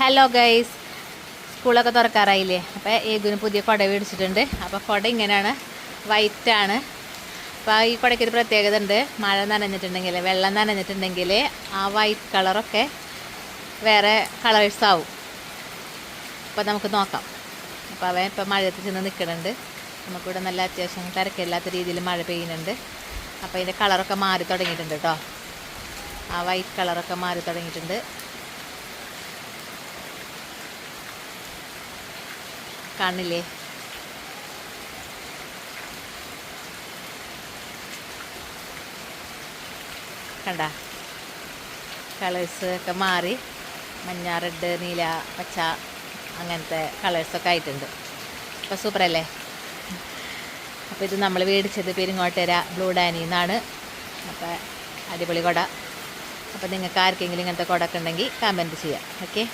Hello guys, സ്കൂളൊക്കെ തുറക്കാറായില്ലേ? അപ്പോൾ ഏകുവിന് പുതിയ കുട മേടിച്ചിട്ടുണ്ട്. അപ്പോൾ കുട ഇങ്ങനെയാണ്, വൈറ്റാണ്. അപ്പോൾ ഈ കുടയ്ക്കൊരു പ്രത്യേകത ഉണ്ട്. മഴ നനഞ്ഞിട്ടുണ്ടെങ്കിൽ, വെള്ളം നനഞ്ഞിട്ടുണ്ടെങ്കിൽ ആ വൈറ്റ് കളറൊക്കെ വേറെ കളേഴ്സ് ആവും. അപ്പോൾ നമുക്ക് നോക്കാം. അപ്പോൾ അവൻ ഇപ്പോൾ മഴയത്ത് ചെന്ന് നിൽക്കുന്നുണ്ട്. നമുക്കിവിടെ നല്ല അത്യാവശ്യം തിരക്കില്ലാത്ത രീതിയിൽ മഴ പെയ്യുന്നുണ്ട്. അപ്പോൾ അതിൻ്റെ കളറൊക്കെ മാറി തുടങ്ങിയിട്ടുണ്ട് കേട്ടോ. ആ വൈറ്റ് കളറൊക്കെ മാറി തുടങ്ങിയിട്ടുണ്ട്. കാണില്ലേ? കണ്ട കളേഴ്സ് ഒക്കെ മാറി മഞ്ഞ, റെഡ്, നീല, പച്ച അങ്ങനത്തെ കളേഴ്സൊക്കെ ആയിട്ടുണ്ട്. അപ്പോൾ സൂപ്പറല്ലേ? അപ്പോൾ ഇത് നമ്മൾ മേടിച്ചത് പെരിങ്ങോട്ടുകര ബ്ലൂ ഡാനിയിൽ നിന്നാണ്. അപ്പോൾ അടിപൊളി കുട. അപ്പോൾ നിങ്ങൾക്ക് ആർക്കെങ്കിലും ഇങ്ങനത്തെ കുട ഒക്കെ ഉണ്ടെങ്കിൽ കമൻറ്റ് ചെയ്യാം. ഓക്കെ.